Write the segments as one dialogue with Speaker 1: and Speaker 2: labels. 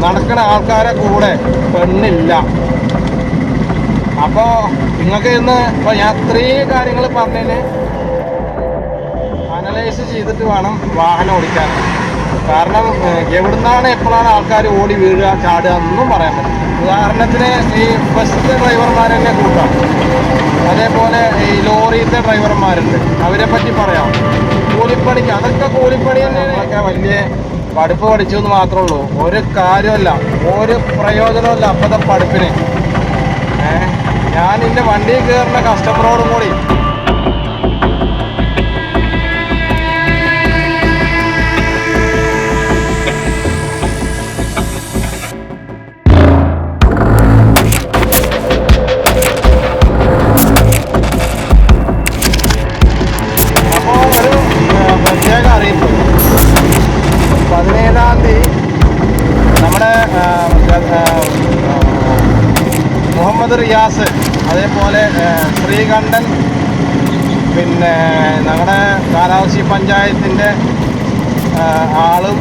Speaker 1: നടക്കുന്ന ആൾക്കാരെ കൂടെ പെണ്ണില്ല. അപ്പോൾ നിങ്ങൾക്ക് ഇന്ന് ഇപ്പോൾ ഞാൻ ഇത്രയും കാര്യങ്ങൾ പറഞ്ഞതിന് അനലൈസ് ചെയ്തിട്ട് വേണം വാഹനം ഓടിക്കാൻ. കാരണം എവിടുന്നാണ് എപ്പോഴാണ് ആൾക്കാർ ഓടി വീഴുക ചാടുക ഒന്നും പറയാൻ പറ്റില്ല. ഉദാഹരണത്തിന് ഈ ബസ്സിലെ ഡ്രൈവർമാർ തന്നെ കൂട്ടാം, അതേപോലെ ഈ ലോറിയിലത്തെ ഡ്രൈവർമാരുണ്ട്, അവരെ പറ്റി പറയാം. കൂലിപ്പണിക്ക് അതൊക്കെ കൂലിപ്പണി തന്നെയാണ്. ഒക്കെ വലിയ പഠിപ്പ് പഠിച്ചു എന്ന് മാത്രമേ ഉള്ളൂ, ഒരു കാര്യമല്ല, ഒരു പ്രയോജനമല്ല അപ്പോഴത്തെ പഠിപ്പിന്. ഞാൻ എൻ്റെ വണ്ടിയിൽ കയറുന്ന കസ്റ്റമറോടും കൂടി അറിയിപ്പ് 17-ാം തീയതി നമ്മുടെ മുഹമ്മദ് റിയാസ്, അതേപോലെ ശ്രീകണ്ഠൻ, പിന്നെ ഞങ്ങളുടെ കാലാവശി പഞ്ചായത്തിൻ്റെ ആളും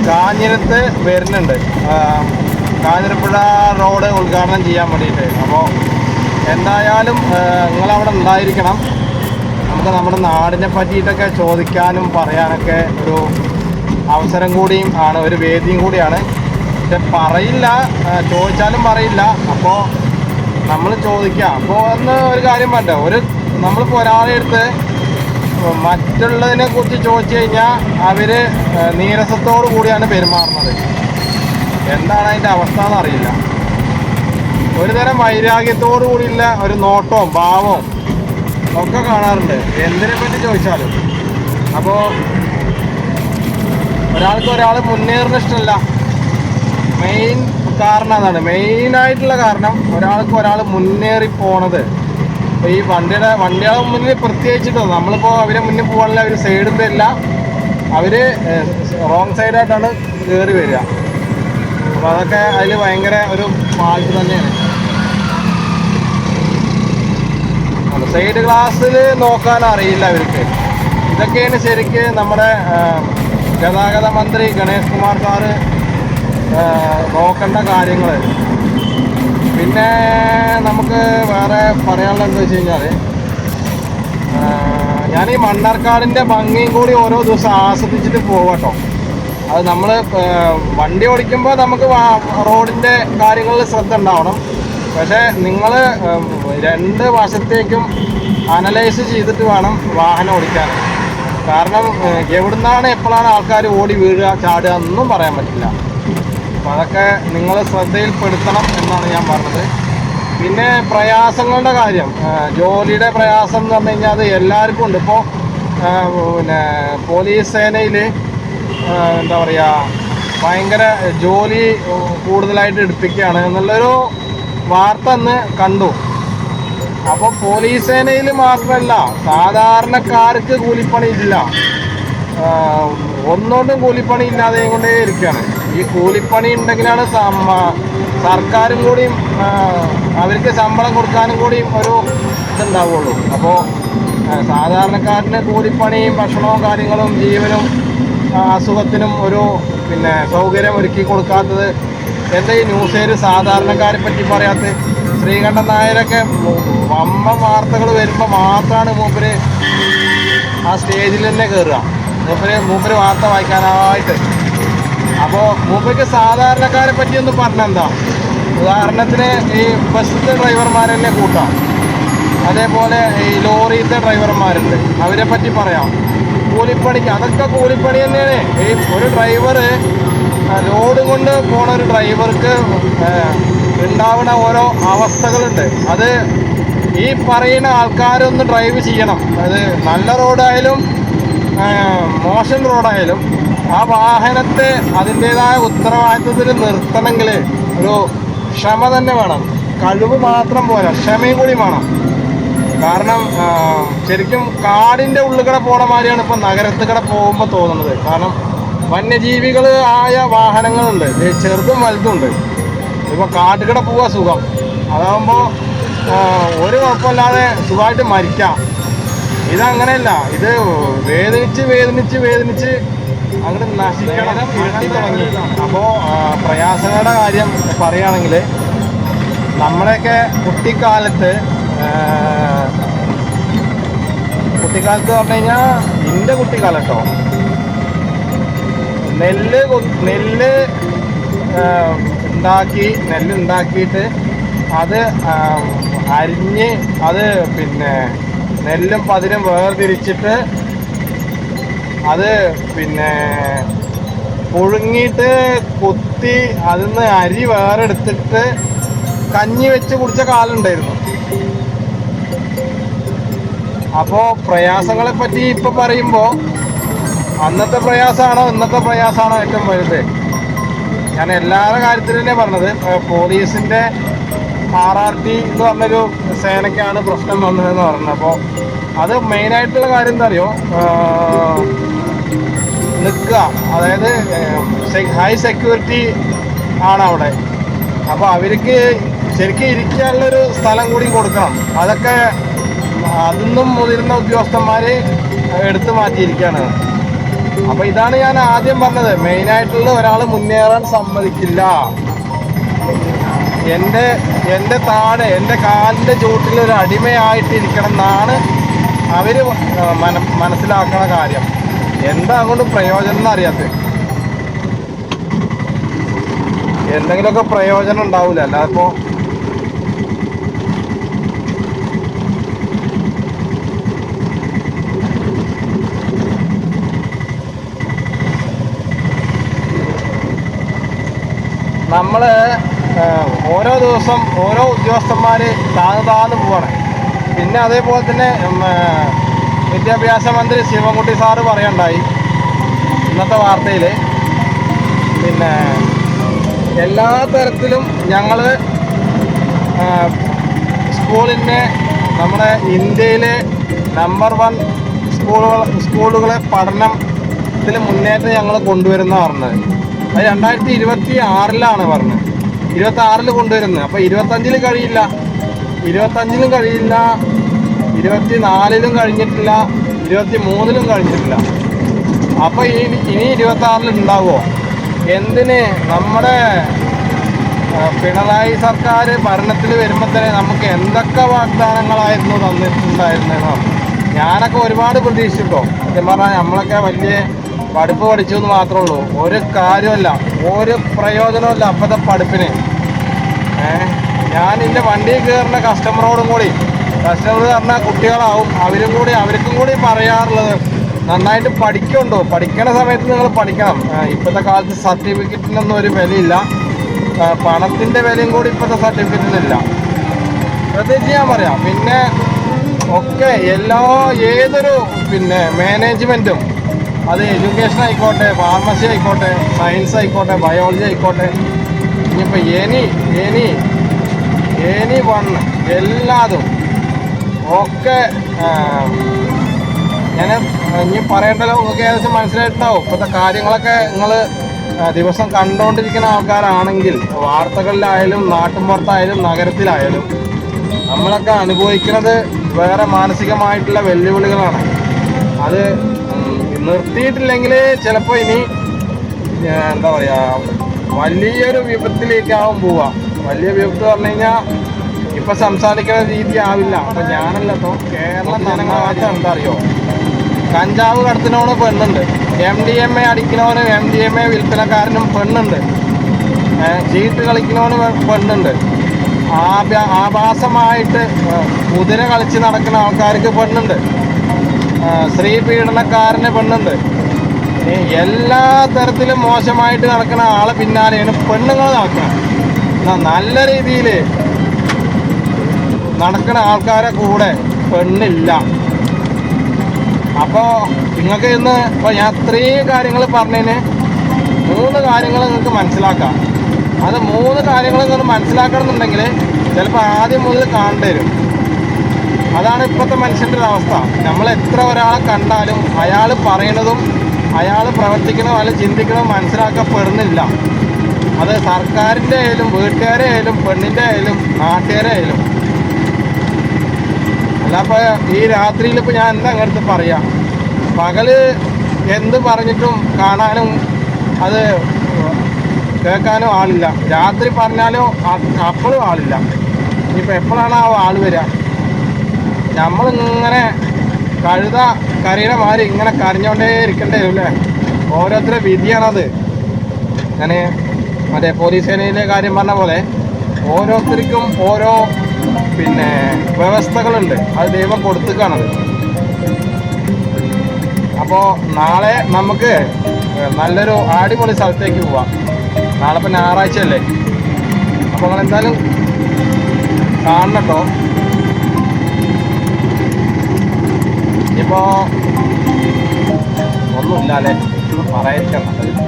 Speaker 1: കാഞ്ഞിരത്ത് വരുന്നുണ്ട്. കാഞ്ഞിരപ്പുഴ റോഡ് ഉദ്ഘാടനം ചെയ്യാൻ വേണ്ടിയിട്ട്. അപ്പോൾ എന്തായാലും നിങ്ങളവിടെ ഉണ്ടായിരിക്കണം. നമുക്ക് നമ്മുടെ നാടിനെ പറ്റിയിട്ടൊക്കെ ചോദിക്കാനും പറയാനൊക്കെ ഒരു അവസരം കൂടിയും ആണ്, ഒരു വേദിയും കൂടിയാണ്. പക്ഷെ പറയില്ല, ചോദിച്ചാലും പറയില്ല. അപ്പോൾ നമ്മൾ ചോദിക്കാം. അപ്പോൾ ഒന്ന് ഒരു കാര്യം വേണ്ട, നമ്മളിപ്പോൾ ഒരാളെ അടുത്ത് മറ്റുള്ളതിനെ കുറിച്ച് ചോദിച്ചു കഴിഞ്ഞാൽ അവർ നീരസത്തോടു കൂടിയാണ് പെരുമാറുന്നത്. എന്താണ് അതിൻ്റെ അവസ്ഥ എന്നറിയില്ല. ഒരു തരം വൈരാഗ്യത്തോടു കൂടിയുള്ള ഒരു നോട്ടവും ഭാവവും ഒക്കെ കാണാറുണ്ട് എന്തിനെ പറ്റി ചോദിച്ചാലും. അപ്പോൾ ഒരാൾക്ക് ഒരാൾ മുന്നേറുന്ന ഇഷ്ടമല്ല. മെയിൻ കാരണം അതാണ്, മെയിനായിട്ടുള്ള കാരണം ഒരാൾക്ക് ഒരാൾ മുന്നേറിപ്പോണത്. അപ്പോൾ ഈ വണ്ടിയുടെ മുന്നിൽ പ്രത്യേകിച്ചിട്ടോ, നമ്മളിപ്പോൾ അവരെ മുന്നിൽ പോകാനുള്ള അവർ സൈഡും തരില്ല, അവർ റോങ് സൈഡായിട്ടാണ് കയറി വരിക. അപ്പോൾ അതൊക്കെ അതിൽ ഭയങ്കര ഒരു ഫാൾട്ട് തന്നെയാണ്. സൈഡ് ഗ്ലാസ്സിൽ നോക്കാൻ അറിയില്ല അവർക്ക്. ഇതൊക്കെയാണ് ശരിക്ക് നമ്മുടെ ഗതാഗത മന്ത്രി ഗണേഷ് കുമാർ സാറ് നോക്കേണ്ട കാര്യങ്ങൾ. പിന്നെ നമുക്ക് വേറെ പറയാനുള്ളത് എന്താ വെച്ച് കഴിഞ്ഞാൽ, ഞാൻ ഈ മണ്ണാർക്കാടിൻ്റെ ഭംഗിയും കൂടി ഓരോ ദിവസം ആസ്വദിച്ചിട്ട് പോകട്ടോ. അത് നമ്മൾ വണ്ടി ഓടിക്കുമ്പോൾ നമുക്ക് റോഡിൻ്റെ കാര്യങ്ങളിൽ ശ്രദ്ധ ഉണ്ടാവണം. പക്ഷേ നിങ്ങൾ രണ്ട് വശത്തേക്കും അനലൈസ് ചെയ്തിട്ട് വേണം വാഹനം ഓടിക്കാൻ. കാരണം എവിടുന്നാണ് എപ്പോഴാണ് ആൾക്കാർ ഓടി വീഴുക ചാടുക ഒന്നും പറയാൻ പറ്റില്ല. അപ്പോൾ അതൊക്കെ നിങ്ങൾ ശ്രദ്ധയിൽപ്പെടുത്തണം എന്നാണ് ഞാൻ പറഞ്ഞത്. പിന്നെ പ്രയാസങ്ങളുടെ കാര്യം, ജോലിയുടെ പ്രയാസം എന്ന് പറഞ്ഞു കഴിഞ്ഞാൽ അത് എല്ലാവർക്കും ഉണ്ട്. ഇപ്പോൾ പിന്നെ പോലീസ് സേനയിൽ എന്താ പറയുക, ഭയങ്കര ജോലി കൂടുതലായിട്ട് എടുപ്പിക്കുകയാണ് എന്നുള്ളൊരു വാർത്ത അന്ന് കണ്ടു. അപ്പോൾ പോലീസ് സേനയിൽ മാത്രമല്ല, സാധാരണക്കാർക്ക് കൂലിപ്പണി ഇല്ല, ഒന്നുകൊണ്ടും കൂലിപ്പണി ഇല്ലാതെ കൊണ്ടേ ഇരിക്കുകയാണ്. ഈ കൂലിപ്പണി ഉണ്ടെങ്കിലാണ് സർക്കാരും കൂടിയും അവർക്ക് ശമ്പളം കൊടുക്കാനും കൂടിയും ഒരു ഇതുണ്ടാവുള്ളൂ. അപ്പോൾ സാധാരണക്കാരന് കൂലിപ്പണിയും ഭക്ഷണവും കാര്യങ്ങളും ജീവനും അസുഖത്തിനും ഒരു പിന്നെ സൗകര്യം ഒരുക്കി കൊടുക്കാത്തത് എന്താ ഈ ന്യൂസുകാർ സാധാരണക്കാരെ പറ്റി പറയാത്തത്? ശ്രീകണ്ഠൻ നായരൊക്കെ വമ്പ വാർത്തകൾ വരുമ്പോൾ മാത്രമാണ് മൂപ്പര് ആ സ്റ്റേജിൽ തന്നെ കയറുക, മൂപ്പര് വാർത്ത വായിക്കാനായിട്ട്. അപ്പോൾ മൂപ്പർക്ക് സാധാരണക്കാരെ പറ്റിയൊന്നും പറഞ്ഞെന്താ? ഉദാഹരണത്തിന് ഈ ബസ്സിലെ ഡ്രൈവർമാർ തന്നെ കൂട്ടാം, അതേപോലെ ഈ ലോറിയിലത്തെ ഡ്രൈവർമാരുണ്ട്, അവരെ പറ്റി പറയാം. കൂലിപ്പണിക്ക് അതൊക്കെ കൂലിപ്പണി തന്നെയാണ്. ഈ ഒരു ഡ്രൈവർ ലോഡ് കൊണ്ട് പോണ ഒരു ഡ്രൈവർക്ക് ഉണ്ടാവുന്ന ഓരോ അവസ്ഥകളുണ്ട്. അത് ഈ പറയുന്ന ആൾക്കാരൊന്ന് ഡ്രൈവ് ചെയ്യണം. അത് നല്ല റോഡായാലും മോശം റോഡായാലും ആ വാഹനത്തെ അതിൻ്റേതായ ഉത്തരവാദിത്വത്തിൽ നിർത്തണമെങ്കിൽ ഒരു ക്ഷമ തന്നെ വേണം. കഴിവ് മാത്രം പോരാ, ക്ഷമയും കൂടി വേണം. കാരണം ശരിക്കും കാടിൻ്റെ ഉള്ളിൽ കൂടെ പോണ മാതിരിയാണ് ഇപ്പോൾ നഗരത്തിൽ കൂടെ പോകുമ്പോൾ തോന്നുന്നത്. കാരണം വന്യജീവികൾ ആയ വാഹനങ്ങളുണ്ട്, ചെറുതും വലുതുണ്ട്. ഇപ്പോൾ കാട്ടുകൂടെ പോവുക സുഖം, അതാകുമ്പോൾ ഒരു കുഴപ്പമില്ലാതെ സുഖമായിട്ട് മരിക്കാം. ഇതങ്ങനെയല്ല, ഇത് വേദനിച്ച് വേദനിച്ച് വേദനിച്ച് അങ്ങോട്ട് നശിക്കണം, ഇരുട്ടി തുടങ്ങി. അപ്പോൾ പ്രയാസങ്ങളുടെ കാര്യം പറയുകയാണെങ്കിൽ നമ്മുടെയൊക്കെ കുട്ടിക്കാലത്ത് പറഞ്ഞു കഴിഞ്ഞാൽ എൻ്റെ കുട്ടിക്കാലം കേട്ടോ, നെല്ല് ഉണ്ടാക്കിയിട്ട് അത് അരിഞ്ഞ് അത് പിന്നെ നെല്ലും പതിരും വേർതിരിച്ചിട്ട് അത് പിന്നെ പുഴുങ്ങിയിട്ട് കുത്തി അതിൽ നിന്ന് അരി വേറെ എടുത്തിട്ട് കഞ്ഞി വെച്ച് കുടിച്ച കാലം ഉണ്ടായിരുന്നു. അപ്പോൾ പ്രയാസങ്ങളെ പറ്റി ഇപ്പം പറയുമ്പോൾ അന്നത്തെ പ്രയാസമാണോ ഇന്നത്തെ പ്രയാസമാണോ ഏറ്റവും വലുത്? ഞാൻ എല്ലാവരുടെ കാര്യത്തിൽ തന്നെ പറഞ്ഞത്. പോലീസിൻ്റെ RRT എന്ന് പറഞ്ഞൊരു സേനയ്ക്കാണ് പ്രശ്നം വന്നതെന്ന് പറഞ്ഞത്. അപ്പോൾ അത് മെയിനായിട്ടുള്ള കാര്യം എന്താ അറിയോ, നിൽക്കുക, അതായത് ഹൈ സെക്യൂരിറ്റി ആണ് അവിടെ. അപ്പോൾ അവർക്ക് ശരിക്കും ഇരിക്കാനുള്ളൊരു സ്ഥലം കൂടി കൊടുക്കണം. അതൊക്കെ അതിന്നും മുതിർന്ന ഉദ്യോഗസ്ഥന്മാർ എടുത്തു മാറ്റിയിരിക്കുകയാണ്. അപ്പോൾ ഇതാണ് ഞാൻ ആദ്യം പറഞ്ഞത്, മെയിനായിട്ടുള്ള ഒരാൾ മുന്നേറാൻ സമ്മതിക്കില്ല. എൻ്റെ താഴെ എൻ്റെ കാലിൻ്റെ ചൂട്ടിൽ ഒരു അടിമയായിട്ടിരിക്കണം എന്നാണ് അവർ മനസ്സിലാക്കുന്ന കാര്യം. എന്താ അങ്ങോട്ട് പ്രയോജനം എന്നറിയാത്ത, എന്തെങ്കിലുമൊക്കെ പ്രയോജനം ഉണ്ടാവില്ല. അല്ലാതെ ഇപ്പോൾ നമ്മൾ ഓരോ ദിവസം ഓരോ ഉദ്യോഗസ്ഥന്മാർ താഴ്ന്നു പോവാണ്. പിന്നെ അതേപോലെ തന്നെ വിദ്യാഭ്യാസ മന്ത്രി ശിവൻകുട്ടി സാറ് പറയുണ്ടായി ഇന്നത്തെ വാർത്തയിൽ, പിന്നെ എല്ലാ തരത്തിലും ഞങ്ങൾ സ്കൂളിനെ നമ്മുടെ ഇന്ത്യയിലെ നമ്പർ 1 സ്കൂളുകളെ പഠനത്തിൽ മുന്നേറ്റം ഞങ്ങൾ കൊണ്ടുവരുന്ന പറഞ്ഞത്. അത് 2026 പറഞ്ഞത്, 26 കൊണ്ടുവരുന്നത്. അപ്പോൾ 25 കഴിയില്ല, 25 കഴിയില്ല, 24 കഴിഞ്ഞിട്ടില്ല, 23 കഴിഞ്ഞിട്ടില്ല. അപ്പോൾ ഇനി 26 ഉണ്ടാവുമോ? എന്തിന്? നമ്മുടെ പിണറായി സർക്കാർ ഭരണത്തിൽ വരുമ്പോൾ തന്നെ നമുക്ക് എന്തൊക്കെ വാഗ്ദാനങ്ങളായിരുന്നു തന്നിട്ടുണ്ടായിരുന്നതെന്നോ. ഞാനൊക്കെ ഒരുപാട് പ്രതീക്ഷിച്ചിട്ടോ. സത്യം പറഞ്ഞാൽ നമ്മളൊക്കെ വലിയ പഠിപ്പ് പഠിച്ചു എന്ന് മാത്രമേ ഉള്ളൂ. ഒരു കാര്യമല്ല, ഒരു പ്രയോജനമില്ല അപ്പോഴത്തെ പഠിപ്പിന്. ഞാൻ എൻ്റെ വണ്ടിയിൽ കയറുന്ന കസ്റ്റമർ പറഞ്ഞാൽ കുട്ടികളാവും, അവർക്കും കൂടി പറയാറുള്ളത് നന്നായിട്ട് പഠിക്കുന്നുണ്ടോ, പഠിക്കണ സമയത്ത് നിങ്ങൾ പഠിക്കണം. ഇപ്പോഴത്തെ കാലത്ത് സർട്ടിഫിക്കറ്റിനൊന്നും ഒരു വിലയില്ല, പണത്തിൻ്റെ വിലയും കൂടി ഇപ്പോഴത്തെ സർട്ടിഫിക്കറ്റിനില്ല. പ്രത്യേകിച്ച് ഞാൻ പറയാം. പിന്നെ ഒക്കെ ഏതൊരു പിന്നെ മാനേജ്മെൻറ്റും, അത് എഡ്യൂക്കേഷൻ ആയിക്കോട്ടെ, ഫാർമസി ആയിക്കോട്ടെ, സയൻസ് ആയിക്കോട്ടെ, ബയോളജി ആയിക്കോട്ടെ, ഇനിയിപ്പോൾ എനി വൺ എല്ലാതും ഒക്കെ ഞാൻ ഇനി പറയേണ്ടല്ലോ. നിങ്ങൾക്ക് ഏകദേശം മനസ്സിലായിട്ടുണ്ടാവും. ഇപ്പോഴത്തെ കാര്യങ്ങളൊക്കെ നിങ്ങൾ ദിവസം കണ്ടുകൊണ്ടിരിക്കുന്ന ആൾക്കാരാണെങ്കിൽ, വാർത്തകളിലായാലും നാട്ടുമ്പുറത്തായാലും നഗരത്തിലായാലും നമ്മളൊക്കെ അനുഭവിക്കുന്നത് വേറെ മാനസികമായിട്ടുള്ള വെല്ലുവിളികളാണ്. അത് നിർത്തിയിട്ടില്ലെങ്കിൽ ചിലപ്പോൾ ഇനി എന്താ പറയുക, വലിയൊരു വിപത്തിലേക്കാവും പോവുക. വലിയ വിപത്ത് പറഞ്ഞു കഴിഞ്ഞാൽ ഇപ്പം സംസാരിക്കുന്ന രീതി ആവില്ല. അപ്പം ഞാനല്ല, ഇപ്പോൾ കേരളം ജനങ്ങളാച്ച എന്താ അറിയോ, കഞ്ചാവ് കടത്തിനോട് പെണ്ണുണ്ട്, MDMA അടിക്കുന്നവനും MDMA വിൽപ്പനക്കാരനും പെണ്ണുണ്ട്, ചീട്ട് കളിക്കുന്നവന് പെണ്ണുണ്ട്, ആഭാസമായിട്ട് കുതിര കളിച്ച് നടക്കുന്ന ആൾക്കാർക്ക് പെണ്ണുണ്ട്, സ്ത്രീ പീഡനക്കാരന് പെണ്ണുണ്ട്. എല്ലാ തരത്തിലും മോശമായിട്ട് നടക്കുന്ന ആളെ പിന്നാലെയാണ് പെണ്ണുങ്ങൾ നടക്കുന്നത്. നല്ല രീതിയിൽ നടക്കുന്ന ആൾക്കാരെ കൂടെ പെണ്ണില്ല. അപ്പോൾ നിങ്ങൾക്ക് ഇന്ന് ഇപ്പോൾ ഞാൻ ഇത്രയും കാര്യങ്ങൾ പറഞ്ഞതിന് 3 കാര്യങ്ങൾ നിങ്ങൾക്ക് മനസ്സിലാക്കാം. അത് 3 കാര്യങ്ങൾ നിങ്ങൾ മനസ്സിലാക്കണം എന്നുണ്ടെങ്കിൽ ചിലപ്പോൾ ആദ്യം മുതൽ കാണേണ്ടി വരും. അതാണ് ഇപ്പോഴത്തെ മനുഷ്യൻ്റെ ഒരു അവസ്ഥ. നമ്മൾ എത്ര ഒരാളെ കണ്ടാലും അയാൾ പറയണതും അയാൾ പ്രവർത്തിക്കണതും അയാൾ ചിന്തിക്കണതും മനസ്സിലാക്കപ്പെടുന്നില്ല. അത് സർക്കാരിൻ്റെ ആയാലും വീട്ടുകാരെ ആയാലും പെണ്ണിൻ്റെ ആയാലും നാട്ടുകാരെ ആയാലും. അല്ല, അപ്പോൾ ഈ രാത്രിയിൽ ഇപ്പോൾ ഞാൻ എന്താ അങ്ങനത്തെ പറയാം, പകല് എന്ത് പറഞ്ഞിട്ടും കാണാനും അത് കേൾക്കാനും ആളില്ല. രാത്രി പറഞ്ഞാലും അപ്പോഴും ആളില്ല. ഇനിയിപ്പോൾ എപ്പോഴാണ് ആ ആൾ വരിക? നമ്മളിങ്ങനെ കഴുത കരയുടെ മാതിരി ഇങ്ങനെ കരഞ്ഞോണ്ടേ ഇരിക്കണ്ടേ അല്ലേ? ഓരോരുത്തരുടെ വിധിയാണത്. ഞാൻ മറ്റേ പോലീസ് സേനയിലെ കാര്യം പറഞ്ഞ പോലെ ഓരോരുത്തർക്കും ഓരോ വ്യവസ്ഥകളുണ്ട്. അത് ദൈവം കൊടുത്തേക്കാണത്. അപ്പോൾ നാളെ നമുക്ക് നല്ലൊരു അടിപൊളി സ്ഥലത്തേക്ക് പോവാം. നാളെ ഇപ്പം ഞായറാഴ്ച അല്ലേ? അപ്പോൾ നിങ്ങൾ എന്തായാലും കാണണം കേട്ടോ. ഇപ്പോൾ ഒന്നുമില്ല അല്ലേ? പറയാതിരിക്കാൻ നല്ലത്.